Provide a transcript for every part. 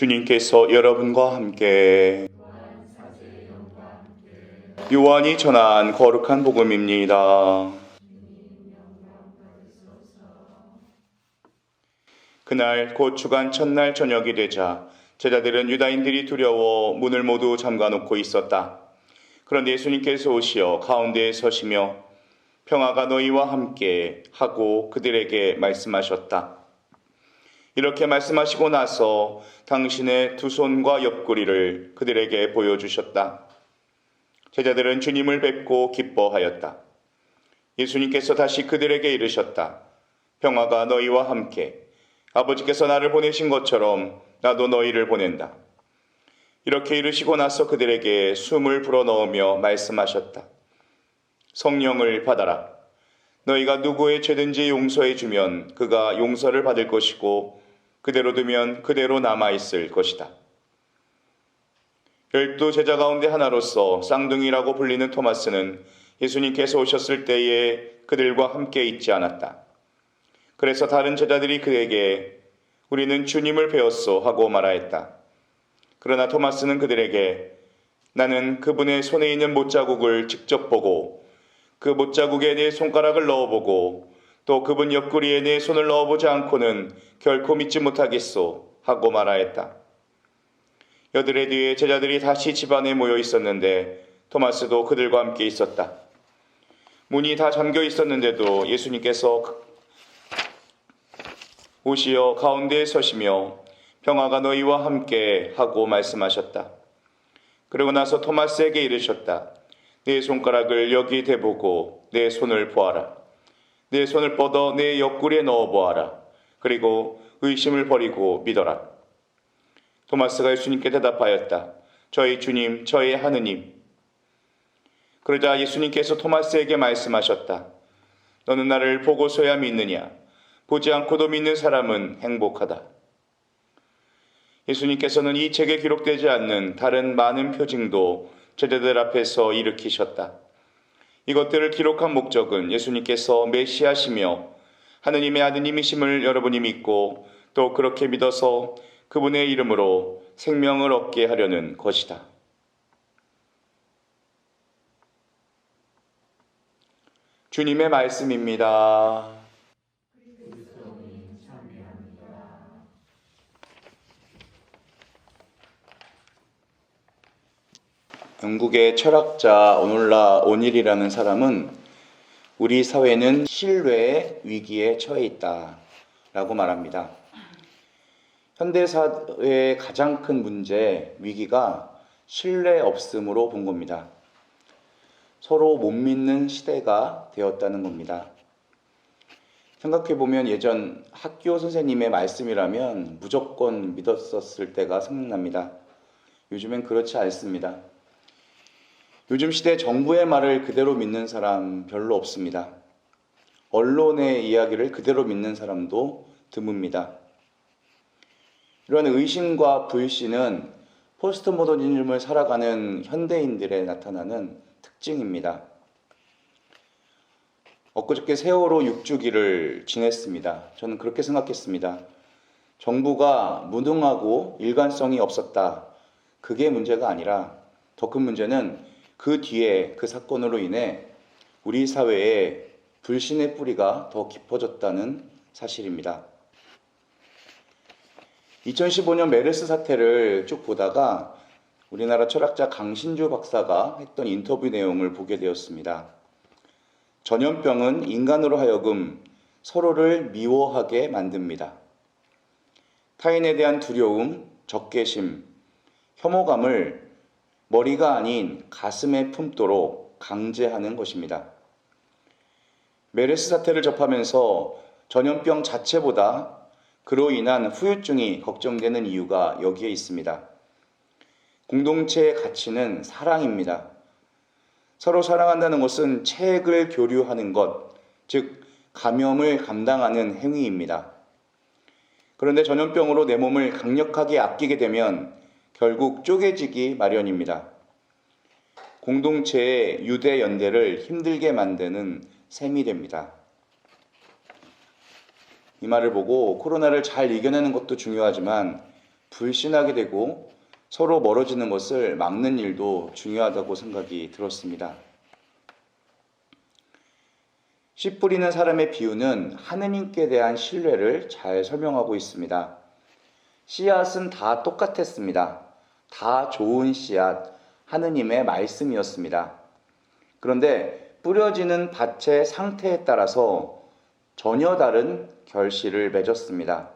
주님께서 여러분과 함께 요한이 전한 거룩한 복음입니다. 그날 곧 주간 첫날 저녁이 되자 제자들은 유다인들이 두려워 문을 모두 잠가놓고 있었다. 그런데 예수님께서 오시어 가운데에 서시며 평화가 너희와 함께 하고 그들에게 말씀하셨다. 이렇게 말씀하시고 나서 당신의 두 손과 옆구리를 그들에게 보여주셨다. 제자들은 주님을 뵙고 기뻐하였다. 예수님께서 다시 그들에게 이르셨다. 평화가 너희와 함께. 아버지께서 나를 보내신 것처럼 나도 너희를 보낸다. 이렇게 이르시고 나서 그들에게 숨을 불어넣으며 말씀하셨다. 성령을 받아라. 너희가 누구의 죄든지 용서해 주면 그가 용서를 받을 것이고 그대로 두면 그대로 남아있을 것이다. 12 제자 가운데 하나로서 쌍둥이라고 불리는 토마스는 예수님께서 오셨을 때에 그들과 함께 있지 않았다. 그래서 다른 제자들이 그에게 우리는 주님을 배웠소 하고 말하였다. 그러나 토마스는 그들에게 나는 그분의 손에 있는 못자국을 직접 보고 그 못자국에 내 손가락을 넣어보고 또 그분 옆구리에 내 손을 넣어보지 않고는 결코 믿지 못하겠소 하고 말하였다. 여드레 뒤에 제자들이 다시 집안에 모여 있었는데 토마스도 그들과 함께 있었다. 문이 다 잠겨 있었는데도 예수님께서 오시어 가운데에 서시며 평화가 너희와 함께 하고 말씀하셨다. 그러고 나서 토마스에게 이르셨다. 내 손가락을 여기 대보고 내 손을 보아라. 내 손을 뻗어 내 옆구리에 넣어 보아라. 그리고 의심을 버리고 믿어라. 토마스가 예수님께 대답하였다. 저희 주님, 저희 하느님. 그러자 예수님께서 토마스에게 말씀하셨다. 너는 나를 보고서야 믿느냐? 보지 않고도 믿는 사람은 행복하다. 예수님께서는 이 책에 기록되지 않는 다른 많은 표징도 제자들 앞에서 일으키셨다. 이것들을 기록한 목적은 예수님께서 메시아시며 하느님의 아드님이심을 여러분이 믿고 또 그렇게 믿어서 그분의 이름으로 생명을 얻게 하려는 것이다. 주님의 말씀입니다. 영국의 철학자 오놀라 오닐이라는 사람은 우리 사회는 신뢰의 위기에 처해 있다 라고 말합니다. 현대사회의 가장 큰 문제, 위기가 신뢰 없음으로 본 겁니다. 서로 못 믿는 시대가 되었다는 겁니다. 생각해보면 예전 학교 선생님의 말씀이라면 무조건 믿었었을 때가 생각납니다. 요즘엔 그렇지 않습니다. 요즘 시대 정부의 말을 그대로 믿는 사람 별로 없습니다. 언론의 이야기를 그대로 믿는 사람도 드뭅니다. 이런 의심과 불신은 포스트 모더니즘을 살아가는 현대인들에 나타나는 특징입니다. 엊그저께 세월호 6주기를 지냈습니다. 저는 그렇게 생각했습니다. 정부가 무능하고 일관성이 없었다. 그게 문제가 아니라 더 큰 문제는 그 뒤에 그 사건으로 인해 우리 사회에 불신의 뿌리가 더 깊어졌다는 사실입니다. 2015년 메르스 사태를 쭉 보다가 우리나라 철학자 강신주 박사가 했던 인터뷰 내용을 보게 되었습니다. 전염병은 인간으로 하여금 서로를 미워하게 만듭니다. 타인에 대한 두려움, 적개심, 혐오감을 머리가 아닌 가슴에 품도록 강제하는 것입니다. 메르스 사태를 접하면서 전염병 자체보다 그로 인한 후유증이 걱정되는 이유가 여기에 있습니다. 공동체의 가치는 사랑입니다. 서로 사랑한다는 것은 체액을 교류하는 것, 즉 감염을 감당하는 행위입니다. 그런데 전염병으로 내 몸을 강력하게 아끼게 되면 결국 쪼개지기 마련입니다. 공동체의 유대 연대를 힘들게 만드는 셈이 됩니다. 이 말을 보고 코로나를 잘 이겨내는 것도 중요하지만 불신하게 되고 서로 멀어지는 것을 막는 일도 중요하다고 생각이 들었습니다. 씨 뿌리는 사람의 비유는 하느님께 대한 신뢰를 잘 설명하고 있습니다. 씨앗은 다 똑같았습니다. 다 좋은 씨앗, 하느님의 말씀이었습니다. 그런데 뿌려지는 밭의 상태에 따라서 전혀 다른 결실을 맺었습니다.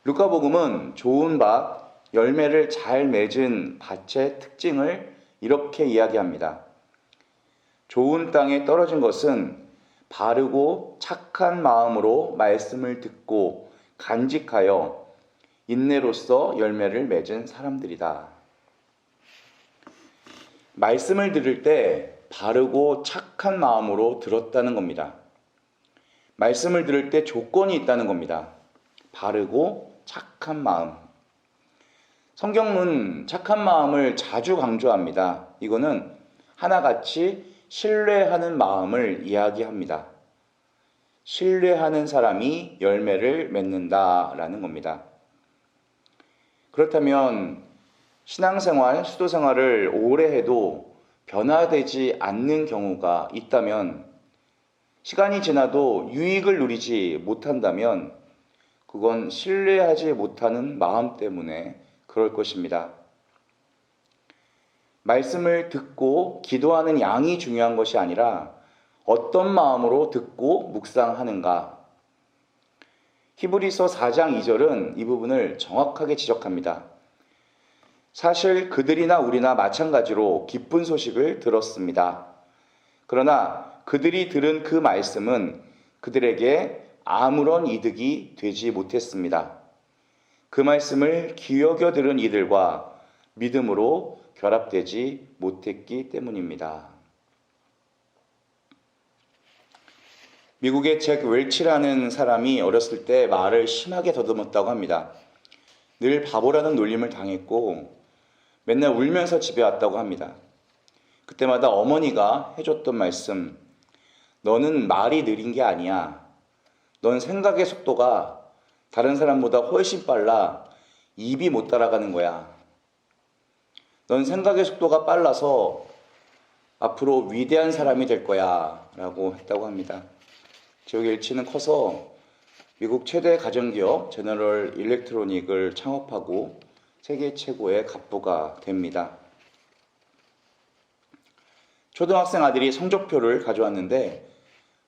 루카복음은 좋은 밭, 열매를 잘 맺은 밭의 특징을 이렇게 이야기합니다. 좋은 땅에 떨어진 것은 바르고 착한 마음으로 말씀을 듣고 간직하여 인내로써 열매를 맺은 사람들이다. 말씀을 들을 때 바르고 착한 마음으로 들었다는 겁니다. 말씀을 들을 때 조건이 있다는 겁니다. 바르고 착한 마음. 성경은 착한 마음을 자주 강조합니다. 이거는 하나같이 신뢰하는 마음을 이야기합니다. 신뢰하는 사람이 열매를 맺는다라는 겁니다. 그렇다면 신앙생활, 수도생활을 오래 해도 변화되지 않는 경우가 있다면, 시간이 지나도 유익을 누리지 못한다면 그건 신뢰하지 못하는 마음 때문에 그럴 것입니다. 말씀을 듣고 기도하는 양이 중요한 것이 아니라 어떤 마음으로 듣고 묵상하는가. 히브리서 4장 2절은 이 부분을 정확하게 지적합니다. 사실 그들이나 우리나 마찬가지로 기쁜 소식을 들었습니다. 그러나 그들이 들은 그 말씀은 그들에게 아무런 이득이 되지 못했습니다. 그 말씀을 귀여겨 들은 이들과 믿음으로 결합되지 못했기 때문입니다. 미국의 잭 웰치라는 사람이 어렸을 때 말을 심하게 더듬었다고 합니다. 늘 바보라는 놀림을 당했고 맨날 울면서 집에 왔다고 합니다. 그때마다 어머니가 해줬던 말씀, 너는 말이 느린 게 아니야. 넌 생각의 속도가 다른 사람보다 훨씬 빨라. 입이 못 따라가는 거야. 넌 생각의 속도가 빨라서 앞으로 위대한 사람이 될 거야 라고 했다고 합니다. 잭 웰치는 커서 미국 최대 가전기업 제너럴 일렉트로닉을 창업하고 세계 최고의 갑부가 됩니다. 초등학생 아들이 성적표를 가져왔는데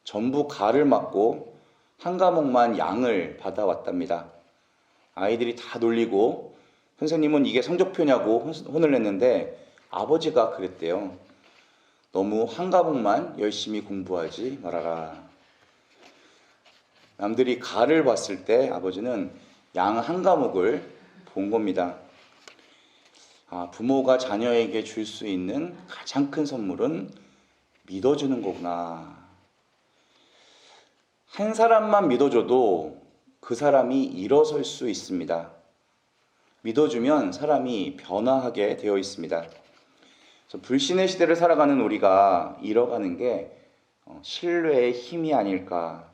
전부 가를 맞고 한 과목만 양을 받아왔답니다. 아이들이 다 놀리고 선생님은 이게 성적표냐고 혼을 냈는데 아버지가 그랬대요. 너무 한 과목만 열심히 공부하지 말아라. 남들이 가를 봤을 때 아버지는 양 한 과목을 본 겁니다. 부모가 자녀에게 줄 수 있는 가장 큰 선물은 믿어주는 거구나. 한 사람만 믿어줘도 그 사람이 일어설 수 있습니다. 믿어주면 사람이 변화하게 되어 있습니다. 불신의 시대를 살아가는 우리가 잃어가는 게 신뢰의 힘이 아닐까.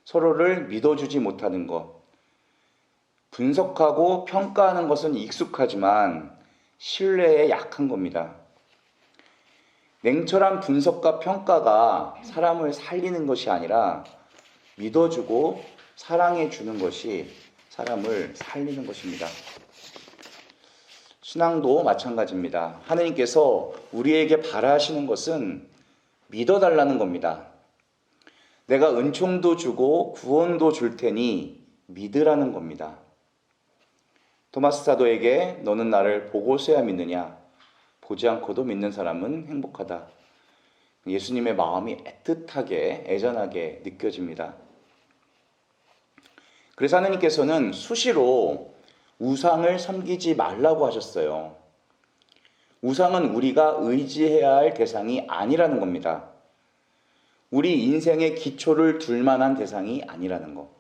서로를 믿어주지 못하는 것. 분석하고 평가하는 것은 익숙하지만 신뢰에 약한 겁니다. 냉철한 분석과 평가가 사람을 살리는 것이 아니라 믿어주고 사랑해주는 것이 사람을 살리는 것입니다. 신앙도 마찬가지입니다. 하느님께서 우리에게 바라시는 것은 믿어달라는 겁니다. 내가 은총도 주고 구원도 줄 테니 믿으라는 겁니다. 토마스 사도에게 너는 나를 보고서야 믿느냐? 보지 않고도 믿는 사람은 행복하다. 예수님의 마음이 애틋하게 애잔하게 느껴집니다. 그래서 하느님께서는 수시로 우상을 섬기지 말라고 하셨어요. 우상은 우리가 의지해야 할 대상이 아니라는 겁니다. 우리 인생의 기초를 둘 만한 대상이 아니라는 거.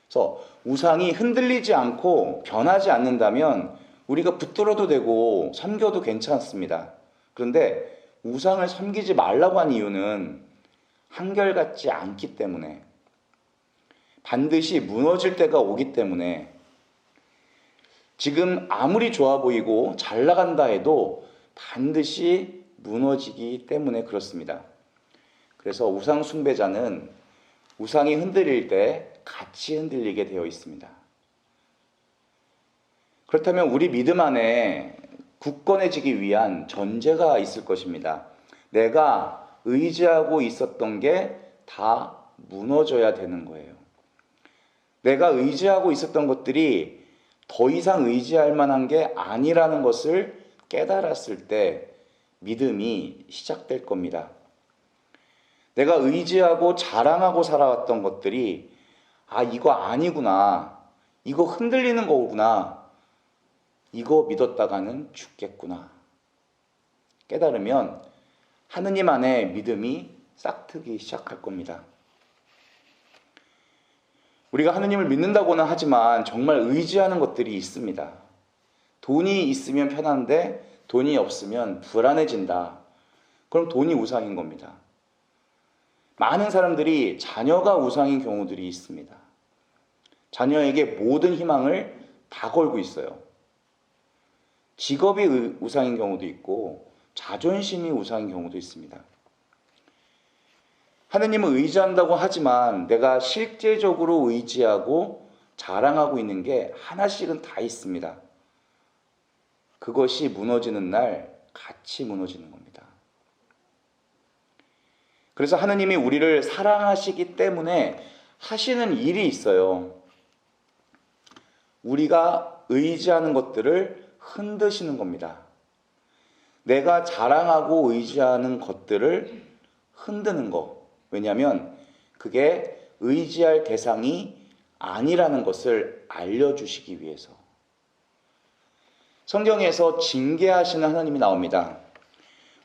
그래서 우상이 흔들리지 않고 변하지 않는다면 우리가 붙들어도 되고 섬겨도 괜찮습니다. 그런데 우상을 섬기지 말라고 한 이유는 한결같지 않기 때문에, 반드시 무너질 때가 오기 때문에, 지금 아무리 좋아 보이고 잘 나간다 해도 반드시 무너지기 때문에 그렇습니다. 그래서 우상 숭배자는 우상이 흔들릴 때 같이 흔들리게 되어 있습니다. 그렇다면 우리 믿음 안에 굳건해지기 위한 전제가 있을 것입니다. 내가 의지하고 있었던 게 다 무너져야 되는 거예요. 내가 의지하고 있었던 것들이 더 이상 의지할 만한 게 아니라는 것을 깨달았을 때 믿음이 시작될 겁니다. 내가 의지하고 자랑하고 살아왔던 것들이 이거 아니구나, 이거 흔들리는 거구나, 이거 믿었다가는 죽겠구나 깨달으면 하느님 안에 믿음이 싹트기 시작할 겁니다. 우리가 하느님을 믿는다고는 하지만 정말 의지하는 것들이 있습니다. 돈이 있으면 편한데 돈이 없으면 불안해진다. 그럼 돈이 우상인 겁니다. 많은 사람들이 자녀가 우상인 경우들이 있습니다. 자녀에게 모든 희망을 다 걸고 있어요. 직업이 우상인 경우도 있고 자존심이 우상인 경우도 있습니다. 하느님을 의지한다고 하지만 내가 실제적으로 의지하고 자랑하고 있는 게 하나씩은 다 있습니다. 그것이 무너지는 날 같이 무너지는 겁니다. 그래서 하느님이 우리를 사랑하시기 때문에 하시는 일이 있어요. 우리가 의지하는 것들을 흔드시는 겁니다. 내가 자랑하고 의지하는 것들을 흔드는 거. 왜냐하면 그게 의지할 대상이 아니라는 것을 알려주시기 위해서. 성경에서 징계하시는 하나님이 나옵니다.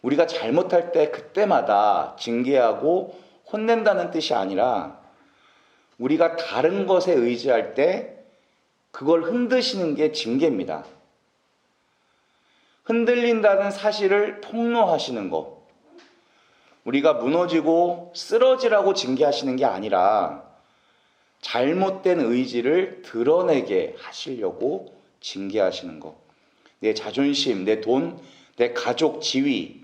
우리가 잘못할 때 그때마다 징계하고 혼낸다는 뜻이 아니라 우리가 다른 것에 의지할 때 그걸 흔드시는 게 징계입니다. 흔들린다는 사실을 통로하시는 것. 우리가 무너지고 쓰러지라고 징계하시는 게 아니라 잘못된 의지를 드러내게 하시려고 징계하시는 것. 내 자존심, 내 돈, 내 가족, 지위.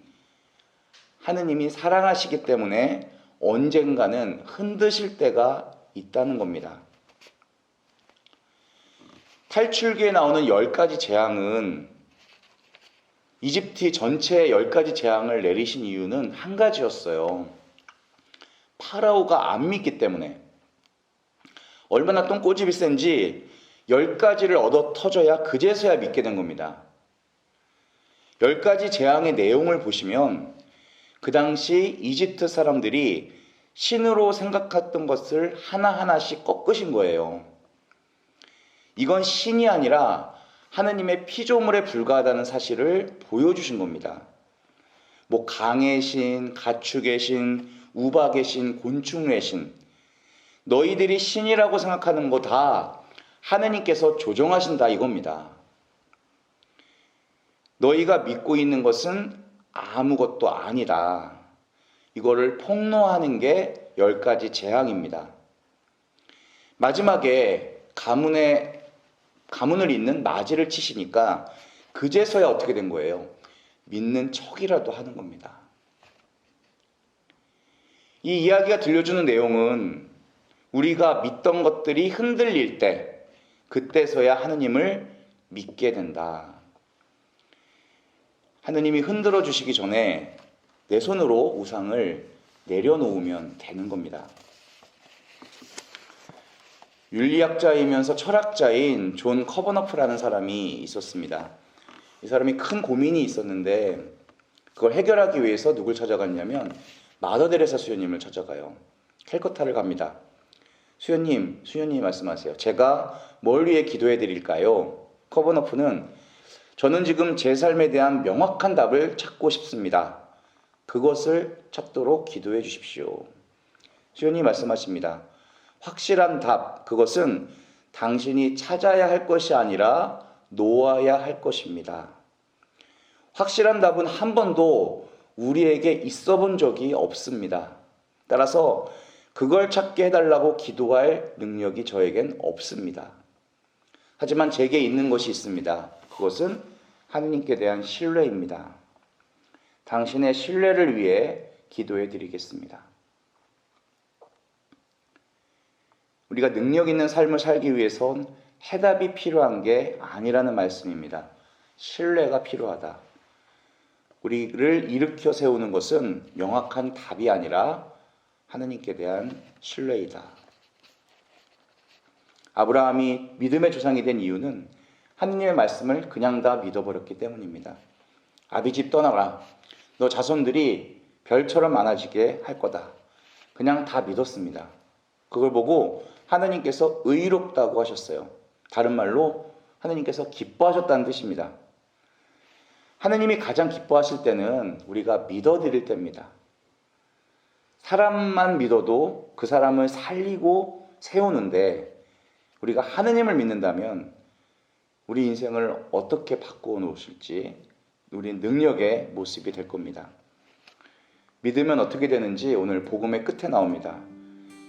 하느님이 사랑하시기 때문에 언젠가는 흔드실 때가 있다는 겁니다. 탈출기에 나오는 10가지 재앙은 이집트 전체에 10가지 재앙을 내리신 이유는 한 가지였어요. 파라오가 안 믿기 때문에. 얼마나 똥꼬집이 센지 10가지를 얻어 터져야 그제서야 믿게 된 겁니다. 10가지 재앙의 내용을 보시면 그 당시 이집트 사람들이 신으로 생각했던 것을 하나하나씩 꺾으신 거예요. 이건 신이 아니라 하느님의 피조물에 불과하다는 사실을 보여주신 겁니다. 강의 신, 가축의 신, 우박의 신, 곤충의 신. 너희들이 신이라고 생각하는 거 다 하느님께서 조정하신다 이겁니다. 너희가 믿고 있는 것은 아무것도 아니다. 이거를 폭로하는 게 10가지 재앙입니다. 마지막에 가문을 잇는 맞이를 치시니까 그제서야 어떻게 된 거예요? 믿는 척이라도 하는 겁니다. 이 이야기가 들려주는 내용은 우리가 믿던 것들이 흔들릴 때 그때서야 하느님을 믿게 된다. 하느님이 흔들어 주시기 전에 내 손으로 우상을 내려놓으면 되는 겁니다. 윤리학자이면서 철학자인 존 커버너프라는 사람이 있었습니다. 이 사람이 큰 고민이 있었는데 그걸 해결하기 위해서 누굴 찾아갔냐면 마더 데레사 수녀님을 찾아가요. 캘커타를 갑니다. 수녀님 말씀하세요. 제가 뭘 위해 기도해 드릴까요? 커버너프는 저는 지금 제 삶에 대한 명확한 답을 찾고 싶습니다. 그것을 찾도록 기도해 주십시오. 수녀님 말씀하십니다. 확실한 답, 그것은 당신이 찾아야 할 것이 아니라 놓아야 할 것입니다. 확실한 답은 한 번도 우리에게 있어 본 적이 없습니다. 따라서 그걸 찾게 해달라고 기도할 능력이 저에겐 없습니다. 하지만 제게 있는 것이 있습니다. 그것은 하느님께 대한 신뢰입니다. 당신의 신뢰를 위해 기도해 드리겠습니다. 우리가 능력 있는 삶을 살기 위해선 해답이 필요한 게 아니라는 말씀입니다. 신뢰가 필요하다. 우리를 일으켜 세우는 것은 명확한 답이 아니라 하느님께 대한 신뢰이다. 아브라함이 믿음의 조상이 된 이유는 하느님의 말씀을 그냥 다 믿어버렸기 때문입니다. 아비집 떠나라. 너 자손들이 별처럼 많아지게 할 거다. 그냥 다 믿었습니다. 그걸 보고 하느님께서 의롭다고 하셨어요. 다른 말로 하느님께서 기뻐하셨다는 뜻입니다. 하느님이 가장 기뻐하실 때는 우리가 믿어드릴 때입니다. 사람만 믿어도 그 사람을 살리고 세우는데 우리가 하느님을 믿는다면 우리 인생을 어떻게 바꾸어 놓으실지 우리 능력의 모습이 될 겁니다. 믿으면 어떻게 되는지 오늘 복음의 끝에 나옵니다.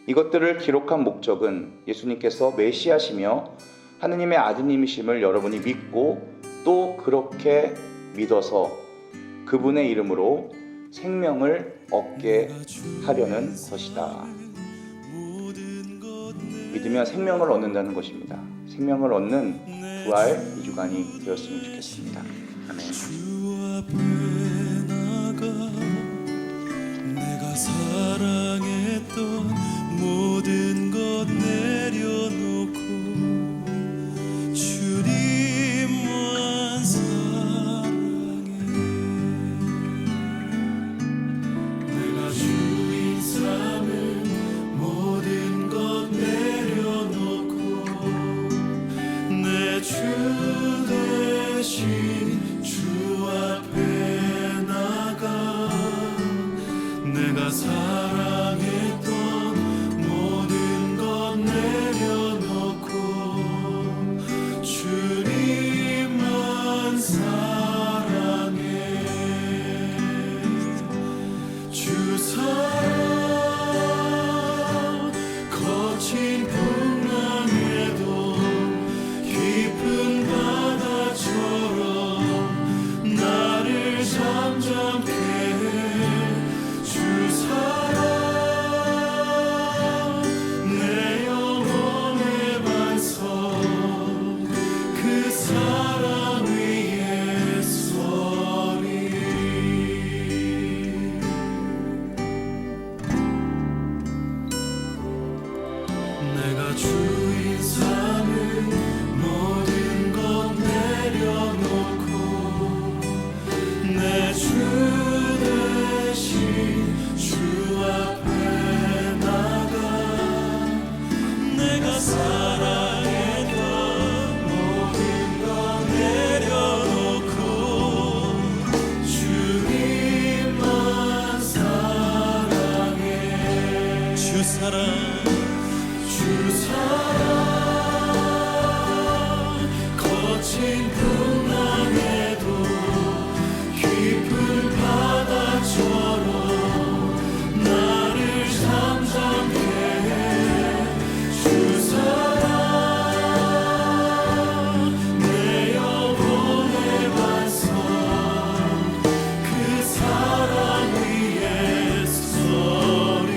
이것들을 기록한 목적은 예수님께서 메시아시며 하느님의 아드님이심을 여러분이 믿고 또 그렇게 믿어서 그분의 이름으로 생명을 얻게 하려는 것이다. 믿으면 생명을 얻는다는 것입니다. 생명을 얻는 부활 2주간이 되었으면 좋겠습니다. 아멘. 주 앞에 나가 내가 사랑했던 모든 것 내려놓고 주님만 사랑해. 내가 주인 삼은 모든 것 내려놓고 내 주 대신 주 앞에 나가 내가 사랑했던 모든 것 내려놓고 주님만 사랑해. 주 사랑 거친 풍랑에도 깊은 바다처럼 나를 잠잠케 해. 주 사랑 내 영혼의 반석 그 사랑 위에 서리. 내가 주인 삼은 모든 것 내려놓고 내 주 대신 주 앞에 나가 내가 사랑했던 모든 것 내려놓고 주님만 사랑해. 주 사랑 거친 풍랑에도 깊은 바다처럼 나를 잠잠케 해. 주 사랑 내 영혼의 반석 그 사랑 위에 서리.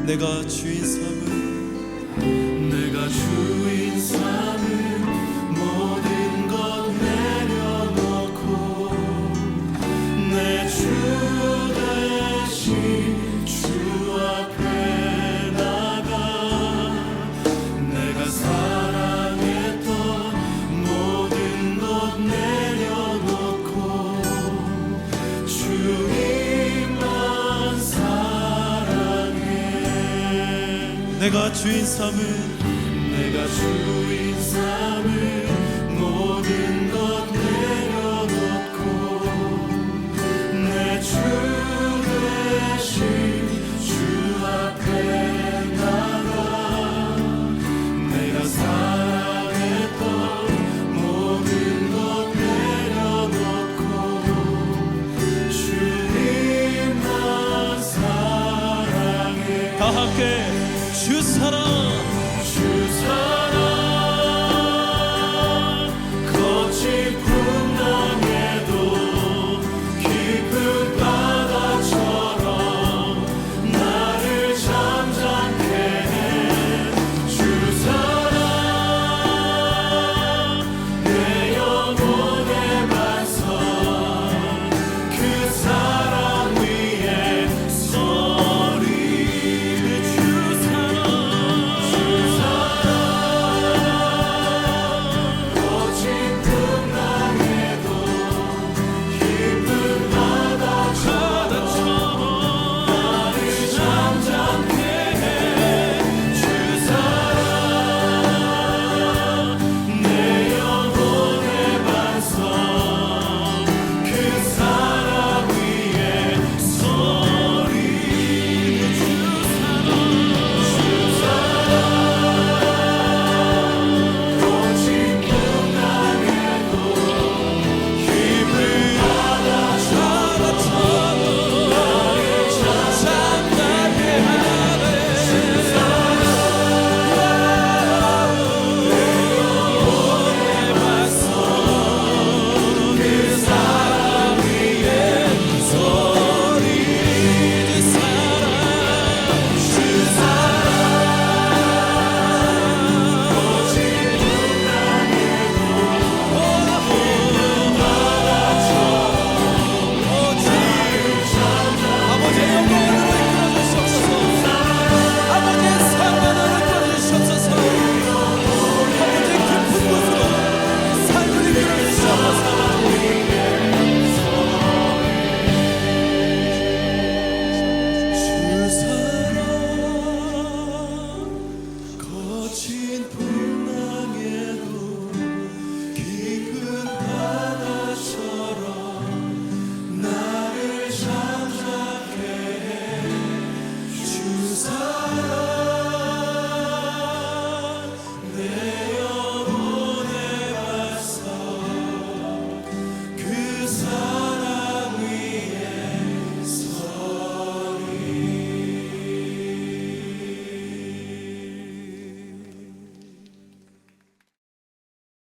내가 주인 삼은 모든 것 내려놓고 내 주 대신 주 앞에 나가 내가 사랑했던 모든 것 내려놓고 주님만 사랑해. 내가 주인 삼은